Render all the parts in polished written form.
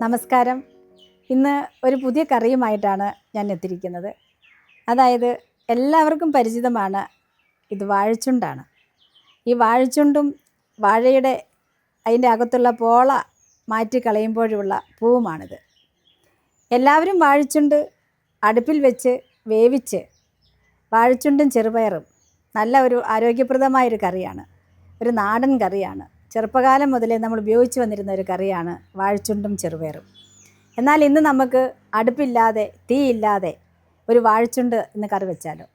നമസ്കാരം. ഇന്ന് ഒരു പുതിയ കറിയുമായിട്ടാണ് ഞാൻ എത്തിയിരിക്കുന്നത്. അതായത് എല്ലാവർക്കും പരിചിതമാണ്, ഇത് വാഴച്ചുണ്ടാണ്. ഈ വാഴച്ചുണ്ടും വാഴയുടെ അതിൻ്റെ അകത്തുള്ള പോള മാറ്റി കളയുമ്പോഴുള്ള പൂവുമാണിത്. എല്ലാവരും വാഴച്ചുണ്ട് അടുപ്പിൽ വെച്ച് വേവിച്ച് വാഴച്ചുണ്ടും ചെറുപയറും നല്ല ഒരു ആരോഗ്യപ്രദമായൊരു കറിയാണ്, ഒരു നാടൻ കറിയാണ്. ചെറുപ്പകാലം മുതലേ നമ്മൾ ഉപയോഗിച്ച് വന്നിരുന്ന ഒരു കറിയാണ് വാഴച്ചുണ്ടും ചെറുപയറും. എന്നാൽ ഇന്ന് നമുക്ക് അടുപ്പില്ലാതെ തീയില്ലാതെ ഒരു വാഴച്ചുണ്ട് ഇന്ന് കറി വെച്ചാലോ.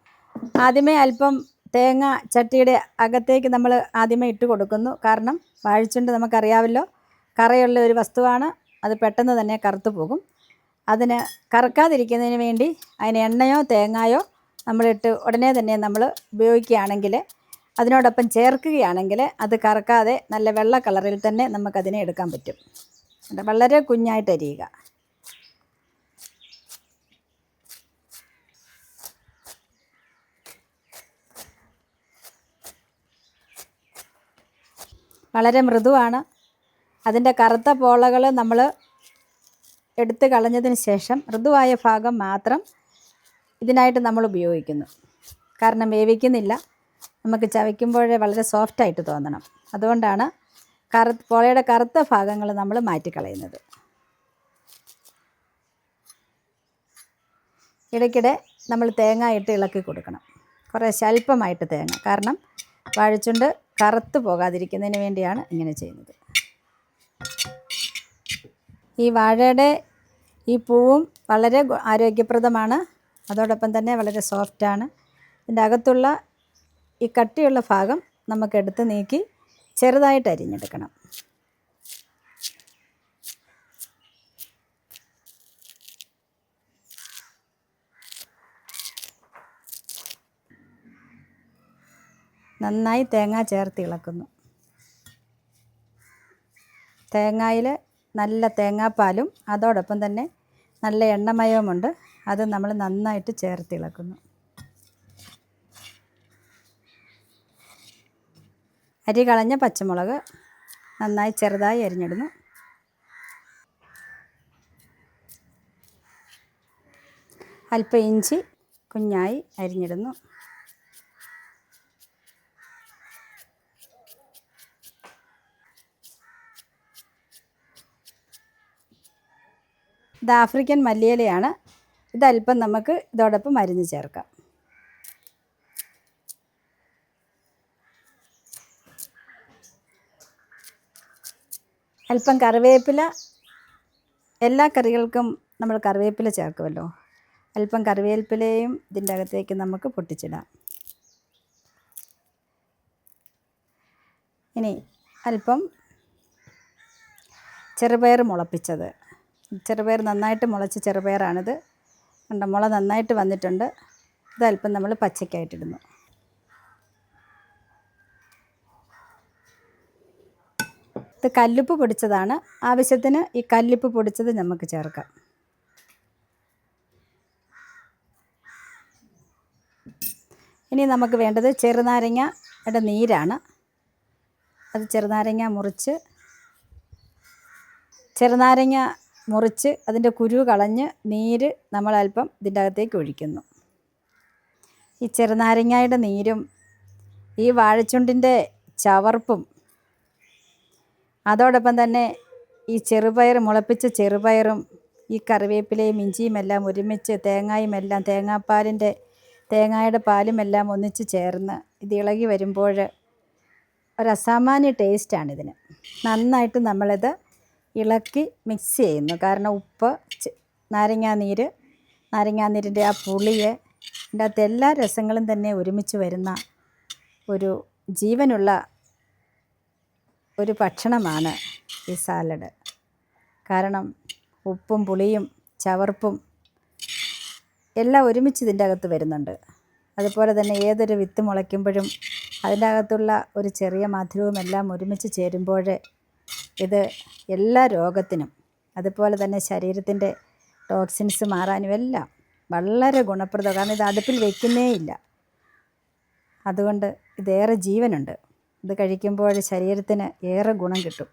ആദ്യമേ അല്പം തേങ്ങ ചട്ടിയുടെ അകത്തേക്ക് നമ്മൾ ആദ്യമേ ഇട്ട് കൊടുക്കുന്നു. കാരണം വാഴച്ചുണ്ട് നമുക്കറിയാമല്ലോ, കറയുള്ള ഒരു വസ്തുവാണ്, അത് പെട്ടെന്ന് തന്നെ കറുത്തു പോകും. അതിന് കറക്കാതിരിക്കുന്നതിന് വേണ്ടി അതിന് എണ്ണയോ തേങ്ങയോ നമ്മളിട്ട് ഉടനെ തന്നെ നമ്മൾ ഉപയോഗിക്കുകയാണെങ്കിൽ, അതിനോടൊപ്പം ചേർക്കുകയാണെങ്കിൽ അത് കറക്കാതെ നല്ല വെള്ള കളറിൽ തന്നെ നമുക്കതിനെ എടുക്കാൻ പറ്റും. വളരെ കുഞ്ഞായിട്ട് അരിയുക. വളരെ മൃദുവാണ്. അതിൻ്റെ കറുത്ത പോളകൾ നമ്മൾ എടുത്ത് കളഞ്ഞതിന് ശേഷം മൃദുവായ ഭാഗം മാത്രം ഇതിനായിട്ട് നമ്മൾ ഉപയോഗിക്കുന്നു. കാരണം വേവിക്കുന്നില്ല, നമുക്ക് ചവയ്ക്കുമ്പോഴേ വളരെ സോഫ്റ്റായിട്ട് തോന്നണം. അതുകൊണ്ടാണ് പോളയുടെ കറുത്ത ഭാഗങ്ങൾ നമ്മൾ മാറ്റിക്കളയുന്നത്. ഇടയ്ക്കിടെ നമ്മൾ തേങ്ങ ഇട്ട് ഇളക്കി കൊടുക്കണം, കുറേ അല്പമായിട്ട് തേങ്ങ. കാരണം വാഴച്ചുണ്ട് കറുത്ത് പോകാതിരിക്കുന്നതിന് വേണ്ടിയാണ് ഇങ്ങനെ ചെയ്യുന്നത്. ഈ വാഴയുടെ ഈ പൂവും വളരെ ആരോഗ്യപ്രദമാണ്, അതോടൊപ്പം തന്നെ വളരെ സോഫ്റ്റാണ്. ഇതിൻ്റെ അകത്തുള്ള ഈ കട്ടിയുള്ള ഭാഗം നമുക്കെടുത്ത് നീക്കി ചെറുതായിട്ട് അരിഞ്ഞെടുക്കണം. നന്നായി തേങ്ങ ചേർത്ത് ഇളക്കുന്നു. തേങ്ങയിൽ നല്ല തേങ്ങാപ്പാലും അതോടൊപ്പം തന്നെ നല്ല എണ്ണമയവുമുണ്ട്, അത് നമ്മൾ നന്നായിട്ട് ചേർത്ത് ഇളക്കുന്നു. അരി കളഞ്ഞ പച്ചമുളക് നന്നായി ചെറുതായി അരിഞ്ഞിടുന്നു. അല്പം ഇഞ്ചി കുഞ്ഞായി അരിഞ്ഞിടുന്നു. ഇത് ആഫ്രിക്കൻ മല്ലിയിലയാണ്. ഇതല്പം നമുക്ക് ഇതോടൊപ്പം അരിഞ്ഞ് ചേർക്കാം. അല്പം കറിവേപ്പില, എല്ലാ കറികൾക്കും നമ്മൾ കറിവേപ്പില ചേർക്കുമല്ലോ, അല്പം കറിവേപ്പിലയും ഇതിൻ്റെ അകത്തേക്ക് നമുക്ക് പൊട്ടിച്ചിടാം. ഇനി അല്പം ചെറുപയർ മുളപ്പിച്ചത്, ചെറുപയർ നന്നായിട്ട് മുളച്ച ചെറുപയറാണിത്. കണ്ട, മുള നന്നായിട്ട് വന്നിട്ടുണ്ട്. ഇതല്പം നമ്മൾ പച്ചക്കായിട്ടിടുന്നു. ഇത് കല്ലുപ്പ് പൊടിച്ചതാണ്. ആവശ്യത്തിന് ഈ കല്ലുപ്പ് പൊടിച്ചത് നമുക്ക് ചേർക്കാം. ഇനി നമുക്ക് വേണ്ടത് ചെറുനാരങ്ങയുടെ നീരാണ്. അത് ചെറുനാരങ്ങ മുറിച്ച് അതിൻ്റെ കുരു കളഞ്ഞ് നീര് നമ്മൾ അല്പം ഇതിൻ്റെ അകത്തേക്ക് ഒഴിക്കുന്നു. ഈ ചെറുനാരങ്ങയുടെ നീരും ഈ വാഴച്ചുണ്ടിൻ്റെ ചവർപ്പും അതോടൊപ്പം തന്നെ ഈ മുളപ്പിച്ച ചെറുപയറും ഈ കറിവേപ്പിലയും ഇഞ്ചിയും എല്ലാം ഒരുമിച്ച് തേങ്ങായും തേങ്ങയുടെ പാലും എല്ലാം ഒന്നിച്ച് ചേർന്ന് ഇത് ഇളകി വരുമ്പോൾ ഒരു അസാമാന്യ ടേസ്റ്റാണിതിന്. നന്നായിട്ട് നമ്മളിത് ഇളക്കി മിക്സ് ചെയ്യുന്നു. കാരണം ഉപ്പ്, നാരങ്ങാനീരിൻ്റെ ആ പുളിയെ, ഇതിൻ്റെ അകത്ത് എല്ലാ രസങ്ങളും തന്നെ ഒരുമിച്ച് വരുന്ന ഒരു ജീവനുള്ള ഒരു ഭക്ഷണമാണ് ഈ സാലഡ്. കാരണം ഉപ്പും പുളിയും ചവർപ്പും എല്ലാം ഒരുമിച്ച് ഇതിൻ്റെ അകത്ത് വരുന്നുണ്ട്. അതുപോലെ തന്നെ ഏതൊരു വിത്ത് മുളയ്ക്കുമ്പോഴും അതിൻ്റെ അകത്തുള്ള ഒരു ചെറിയ മധുരവും എല്ലാം ഒരുമിച്ച് ചേരുമ്പോൾ ഇത് എല്ലാ രോഗത്തിനും, അതുപോലെ തന്നെ ശരീരത്തിൻ്റെ ടോക്സിൻസ് മാറാനും എല്ലാം വളരെ ഗുണപ്രദം. കാരണം ഇത് അടുപ്പിൽ വയ്ക്കുന്നേ ഇല്ല, അതുകൊണ്ട് ഇതേറെ ജീവനുണ്ട്. ഇത് കഴിക്കുമ്പോൾ ശരീരത്തിന് ഏറെ ഗുണം കിട്ടും.